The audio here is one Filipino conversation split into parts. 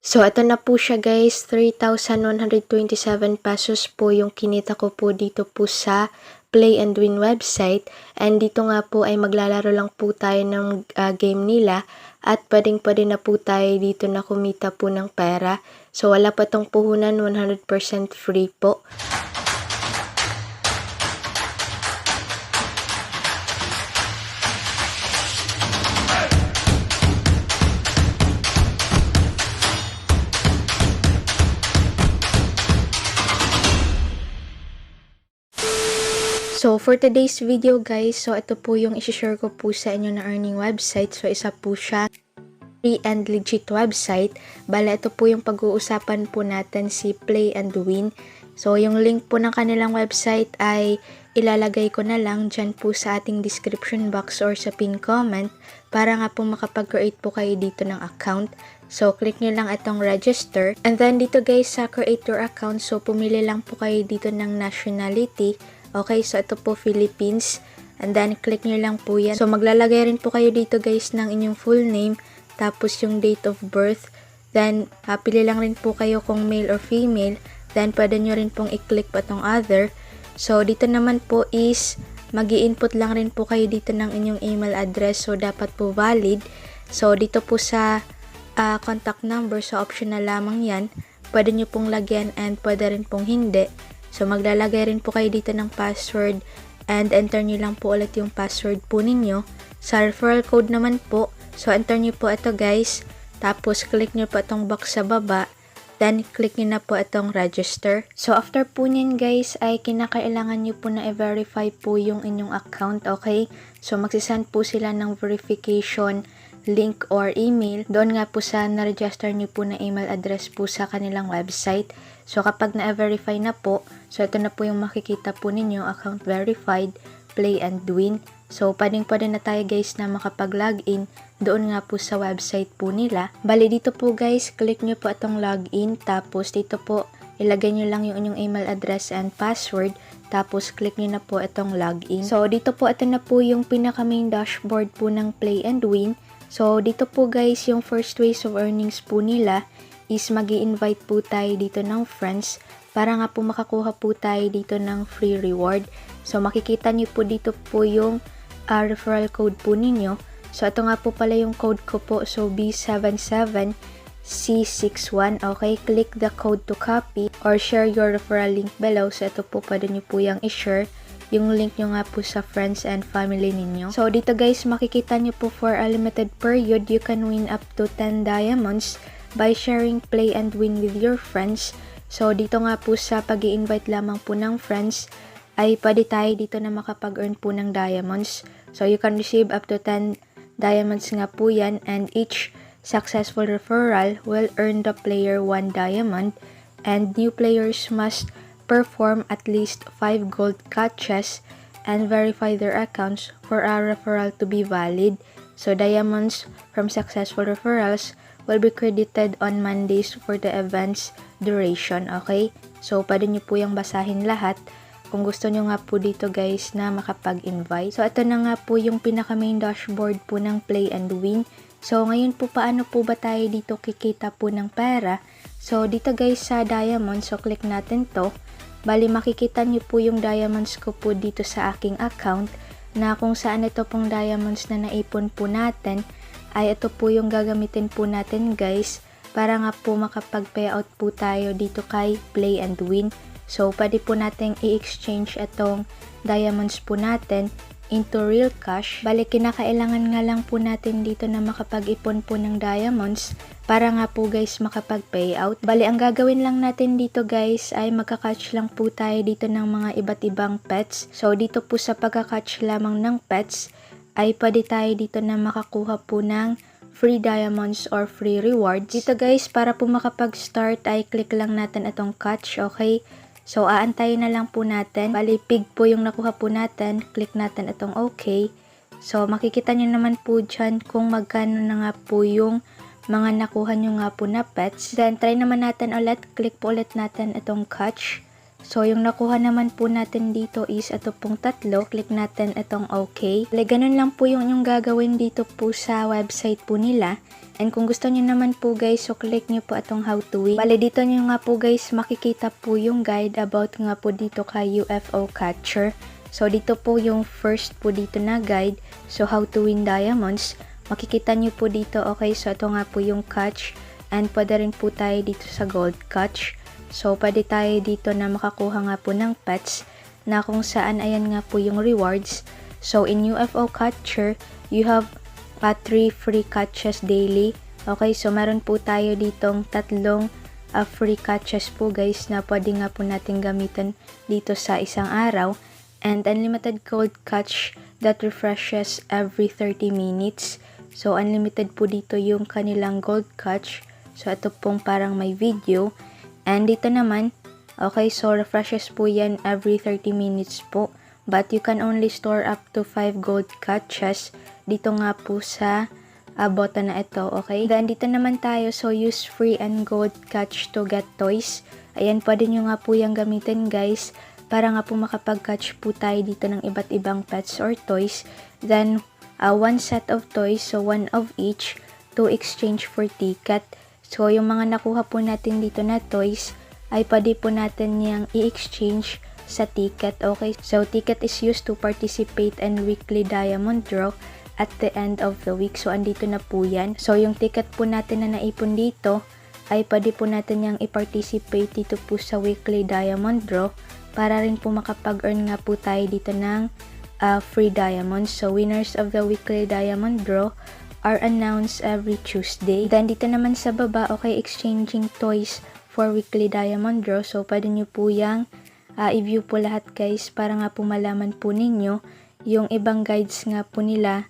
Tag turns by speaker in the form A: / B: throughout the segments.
A: So, ito na po siya guys, 3,127 pesos po yung kinita ko po dito po sa Play and Win website. And dito nga po ay maglalaro lang po tayo ng game nila at pwedeng-pwede na po tayo dito na kumita po ng pera. So, wala pa tong puhunan, 100% free po. So, for today's video guys, so ito po yung isi-share ko po sa inyo na earning website. So, isa po siya free and legit website. Bala, ito po yung pag-uusapan po natin si Play and Win. So, yung link po ng kanilang website ay ilalagay ko na lang dyan po sa ating description box or sa pin comment para nga po makapag-create po kayo dito ng account. So, click nyo lang itong register. And then, dito guys sa create your account, so pumili lang po kayo dito ng nationality. Okay, so ito po Philippines. And then, click nyo lang po yan. So, maglalagay rin po kayo dito guys ng inyong full name. Tapos, yung date of birth. Then, pili lang rin po kayo kung male or female. Then, pwede nyo rin pong i-click pa tong other. So, dito naman po is, mag-i-input lang rin po kayo dito ng inyong email address. So, dapat po valid. So, dito po sa contact number, so optional lamang yan. Pwede nyo pong lagyan and pwede rin pong hindi. So, maglalagay rin po kayo dito ng password and enter nyo lang po ulit yung password po ninyo. Sa referral code naman po, so enter nyo po ito guys. Tapos, click nyo po itong box sa baba. Then, click nyo na po itong register. So, after po nyan guys, ay kinakailangan nyo po na i-verify po yung inyong account, okay? So, magsisend po sila ng verification link or email. Doon nga po sa na-register nyo po na email address po sa kanilang website. So, kapag na-verify na po, so ito na po yung makikita po ninyo, account verified, Play and Win. So, pwedeng-pwede na tayo guys na makapag-login doon nga po sa website po nila. Bali, dito po guys, click nyo po itong login. Tapos, dito po, ilagay nyo lang yung inyong email address and password. Tapos, click nyo na po itong login. So, dito po, ito na po yung pinaka-main dashboard po ng Play and Win. So, dito po guys, yung first ways of earnings po nila is mag-i-invite po tayo dito ng friends para nga po makakuha po tayo dito ng free reward. So, makikita nyo po dito po yung referral code po ninyo. So, ito nga po pala yung code ko po. So, B77C61. Okay, click the code to copy or share your referral link below. So, ito po pwede nyo po yung i-share yung link nyo nga po sa friends and family ninyo. So, dito guys, makikita nyo po for a limited period, you can win up to 10 diamonds by sharing Play and Win with your friends. So, dito nga po sa pag-i-invite lamang po ng friends, ay pwede tayo dito na makapag-earn po ng diamonds. So, you can receive up to 10 diamonds nga po yan, and each successful referral will earn the player 1 diamond, and new players must perform at least 5 gold catches and verify their accounts for a referral to be valid. So, diamonds from successful referrals will be credited on Mondays for the event's duration, okay? So, pwede nyo po yung basahin lahat kung gusto nyo nga po dito guys na makapag-invite. So, ito na nga po yung pinaka-main dashboard po ng Play and Win. So, ngayon po paano po ba tayo dito kikita po ng pera? So, dito guys sa diamonds, so click natin to. Bali, makikita nyo po yung diamonds ko po dito sa aking account na kung saan ito pong diamonds na naipon po natin ay ito po yung gagamitin po natin guys para nga po makapag-payout po tayo dito kay Play and Win. So, pwede po natin i-exchange itong diamonds po natin into real cash. Bali, kinakailangan nga lang po natin dito na makapag-ipon po ng diamonds para nga po guys makapag-payout. Bali, ang gagawin lang natin dito guys ay magka-catch lang po tayo dito ng mga iba't ibang pets. So, dito po sa pagka-catch lamang ng pets ay pwede tayo dito na makakuha po ng free diamonds or free rewards. Dito guys, para po makapag-start ay click lang natin itong catch, okay? So, aantayin na lang po natin. Bali, pig po yung nakuha po natin. Click natin itong okay. So, makikita nyo naman po dyan kung magkano na nga po yung mga nakuha nyo nga po na pets. Then, try naman natin ulit. Click po ulit natin itong catch. So, yung nakuha naman po natin dito is ito pong 3. Click natin itong OK. Ganun lang po yung gagawin dito po sa website po nila. And kung gusto niyo naman po guys, so click niyo po itong how to win. Bale, dito niyo nga po guys makikita po yung guide about nga po dito kay UFO catcher. So, dito po yung first po dito na guide. So, how to win diamonds. Makikita niyo po dito, okay, so ito nga po yung catch. And pwede rin po tayo dito sa gold catch. So, pwede tayo dito na makakuha nga po ng pets na kung saan ayan nga po yung rewards. So, in UFO catcher, you have 3 free catches daily. Okay, so meron po tayo ditong 3 free catches po guys na pwede nga po natin gamitin dito sa isang araw. And unlimited gold catch that refreshes every 30 minutes. So, unlimited po dito yung kanilang gold catch. So, ito pong parang may video. And dito naman, okay, so refreshes po yan every 30 minutes po. But you can only store up to 5 gold catches dito nga po sa button na ito, okay? Then dito naman tayo, so use free and gold catch to get toys. Ayan, pwede nyo nga po yung gamitin guys para nga po makapag-catch po tayo dito ng iba't ibang pets or toys. Then, 1 set of toys, so 1 of each to exchange for ticket. So, yung mga nakuha po natin dito na toys, ay pwede po natin yung i-exchange sa ticket, okay? So, ticket is used to participate in weekly diamond draw at the end of the week. So, andito na po yan. So, yung ticket po natin na naipon dito, ay pwede po natin yung i-participate dito po sa weekly diamond draw para rin po makapag-earn nga po tayo dito ng free diamonds. So, winners of the weekly diamond draw are announced every Tuesday. Then, dito naman sa baba, okay, exchanging toys for weekly diamond draw. So, pwede nyo po yung i-view po lahat guys para nga po malaman po ninyo yung ibang guides nga po nila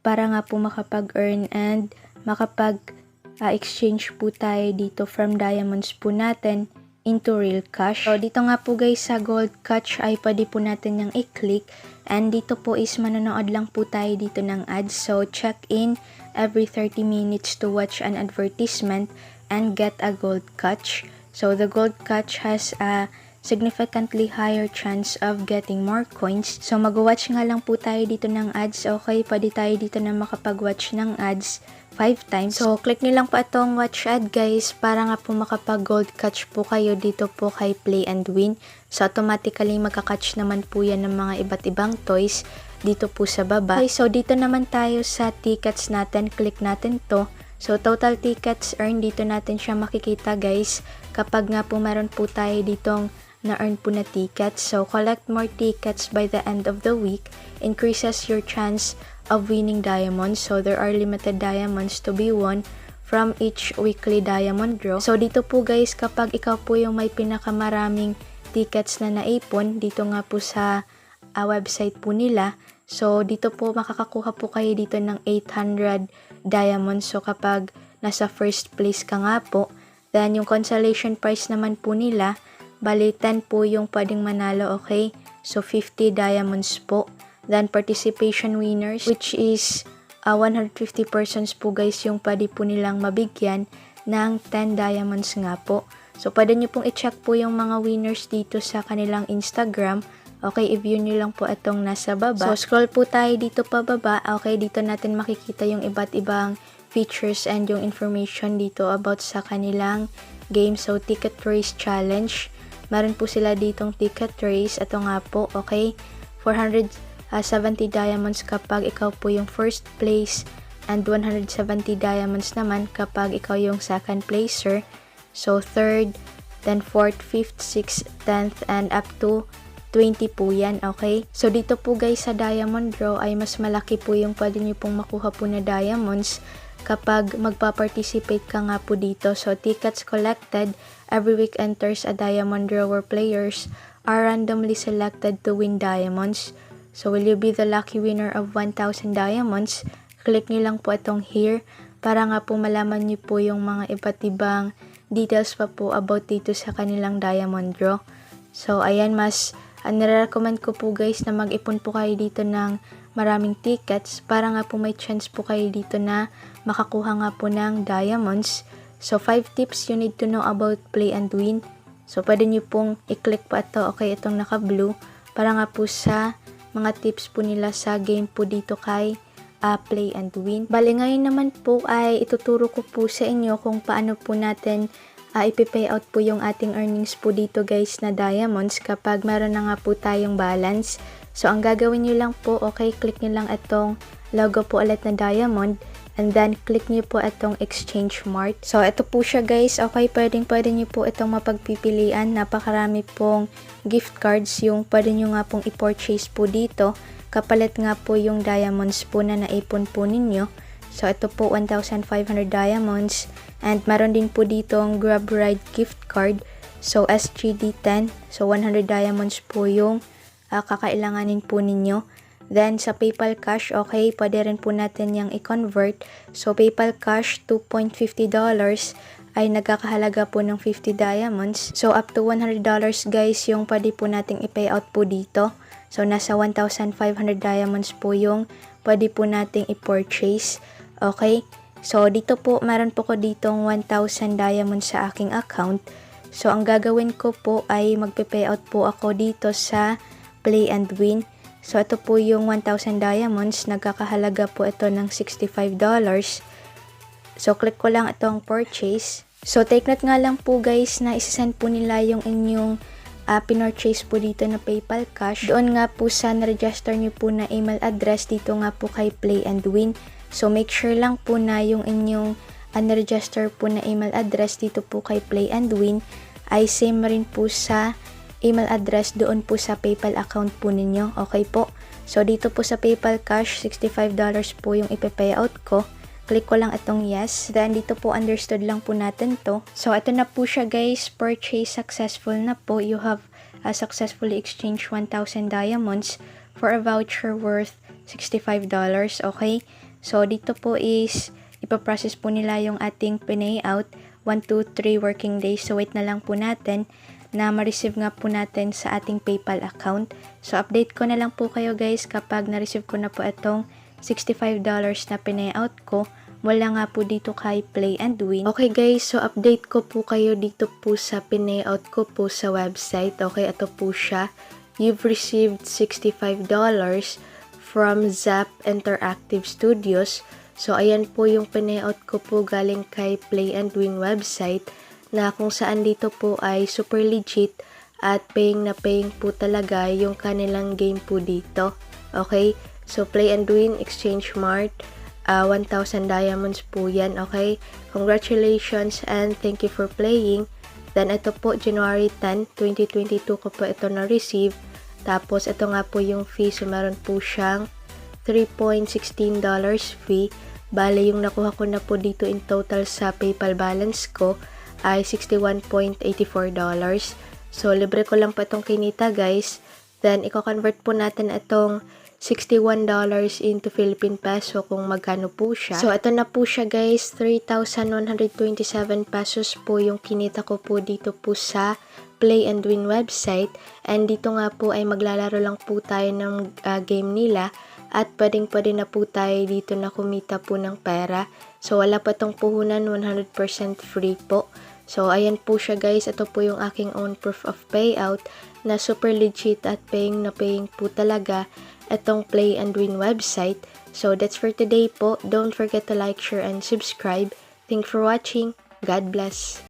A: para nga po makapag-earn and makapag-exchange po tayo dito from diamonds po natin into real cash. So, dito nga po guys sa gold catch ay pwede po natin yung i-click. And dito po is manonood lang po tayo dito ng ads. So, check in every 30 minutes to watch an advertisement and get a gold catch. So, the gold catch has a significantly higher chance of getting more coins. So, mag-watch nga lang po tayo dito ng ads. Okay, pwede tayo dito na makapag-watch ng ads 5 times. So, click nyo lang po itong watch ad guys para nga po makapag-gold catch po kayo dito po kay Play and Win. So, automatically magka-catch naman po yan ng mga iba't ibang toys dito po sa baba. Okay, so dito naman tayo sa tickets natin. Click natin to. So, total tickets earned dito natin siya makikita guys kapag nga po meron po tayo ditong na-earn po na tickets. So, collect more tickets by the end of the week increases your chance of winning diamonds. So, there are limited diamonds to be won from each weekly diamond draw. So, dito po guys, kapag ikaw po yung may pinakamaraming tickets na naipon, dito nga po sa website po nila. So, dito po makakakuha po kayo dito ng 800 diamonds. So, kapag nasa first place ka nga po, then yung consolation prize naman po nila, bali 10 po yung pwedeng manalo, okay? So, 50 diamonds po. Then, participation winners, which is 150 persons po guys yung pwede po nilang mabigyan ng 10 diamonds nga po. So, pwede nyo pong i-check po yung mga winners dito sa kanilang Instagram. Okay, i-view nyo lang po itong nasa baba. So, scroll po tayo dito pababa. Okay, dito natin makikita yung iba't ibang features and yung information dito about sa kanilang game. So, ticket race challenge. Meron po sila ditong ticket race. Ito nga po, okay, 470 diamonds kapag ikaw po yung first place and 170 diamonds naman kapag ikaw yung second placer. So, third, then fourth, fifth, sixth, 10th, and up to 20 po yan, okay? So, dito po guys sa diamond draw ay mas malaki po yung pwede nyo pong makuha po na diamonds kapag magpa-participate ka nga po dito. So, tickets collected every week enters a diamond draw where players are randomly selected to win diamonds. So, will you be the lucky winner of 1,000 diamonds? Click nyo lang po itong here para nga po malaman nyo po yung mga iba't ibang details pa po about dito sa kanilang diamond draw. So, ayan, mas nire-recommend ko po guys na mag-ipon po kayo dito ng maraming tickets para nga po may chance po kayo dito na makakuha nga po ng diamonds. So, 5 tips you need to know about Play and Win. So, pwede nyo pong i-click po ito, okay, itong naka-blue, para nga po sa mga tips po nila sa game po dito kay Play and Win. Bali, ngayon naman po ay ituturo ko po sa inyo kung paano po natin ipipay out po yung ating earnings po dito guys na diamonds kapag meron na nga po tayong balance. So, ang gagawin nyo lang po, okay, click nyo lang itong logo po ulit na diamond and then click nyo po itong exchange mart. So, ito po siya guys, okay, pwede nyo po itong mapagpipilian. Napakarami pong gift cards yung pwede nyo nga pong i-purchase po dito. Kapalit nga po yung diamonds po na naipon po ninyo. So, ito po 1,500 diamonds. And meron din po dito ang Grab Ride gift card. So, SGD10. So, 100 diamonds po yung kakailanganin po ninyo. Then, sa PayPal Cash, okay, pwede rin po natin yung i-convert. So, PayPal Cash, $2.50 ay nagkakahalaga po ng 50 diamonds. So, up to $100 guys yung pwede po nating i-pay out po dito. So, nasa 1,500 diamonds po yung pwede po nating i-purchase. Okay? So, dito po, meron po ko ditong 1,000 diamonds sa aking account. So, ang gagawin ko po ay magpe-pay out po ako dito sa Play and Win. So, ito po yung 1,000 diamonds. Nagkakahalaga po ito ng $65. So, click ko lang itong purchase. So, take note nga lang po guys na isasend po nila yung inyong pinorchase po dito na PayPal Cash. Doon nga po sa na-register nyo po na email address dito nga po kay Play and Win. So, make sure lang po na yung inyong na-register po na email address dito po kay Play and Win ay same rin po sa email address doon po sa PayPal account po ninyo. Okay po. So, dito po sa PayPal Cash, $65 po yung ipipay out ko. Click ko lang itong yes. Then, dito po understood lang po natin to. So, ito na po siya guys. Purchase successful na po. You have successfully exchanged 1,000 diamonds for a voucher worth $65. Okay? So, dito po is ipaprocess po nila yung ating pinayout 1 to 3 working days. So, wait na lang po natin na ma-receive nga po natin sa ating PayPal account. So, update ko na lang po kayo guys kapag na-receive ko na po itong $65 na pinayout ko mula nga po dito kay Play and Win. Okay guys, so update ko po kayo dito po sa pinayout ko po sa website. Okay, ito po siya. You've received $65 from Zap Interactive Studios. So, ayan po yung pinayout ko po galing kay Play and Win website na kung saan dito po ay super legit at paying na paying po talaga yung kanilang game po dito. Okay? So, Play and Win, Exchange Mart, 1,000 diamonds po yan, okay? Congratulations and thank you for playing. Then, ito po, January 10, 2022 ko po ito na-receive. Tapos, ito nga po yung fee. So, meron po siyang $3.16 fee. Bale, yung nakuha ko na po dito in total sa PayPal balance ko ay $61.84. So, libre ko lang po itong Kinita, guys. Then, i-convert po natin itong $61 into Philippine peso kung magkano po siya. So, ito na po siya guys. 3,127 pesos po yung kinita ko po dito po sa Play and Win website. And dito nga po ay maglalaro lang po tayo ng game nila. At pwede na po tayo dito na kumita po ng pera. So, wala pa tong puhunan. 100% free po. So, ayan po siya guys. Ito po yung aking own proof of payout na super legit at paying na paying po talaga itong Play and Win website. So, that's for today po. Don't forget to like, share, and subscribe. Thanks for watching. God bless.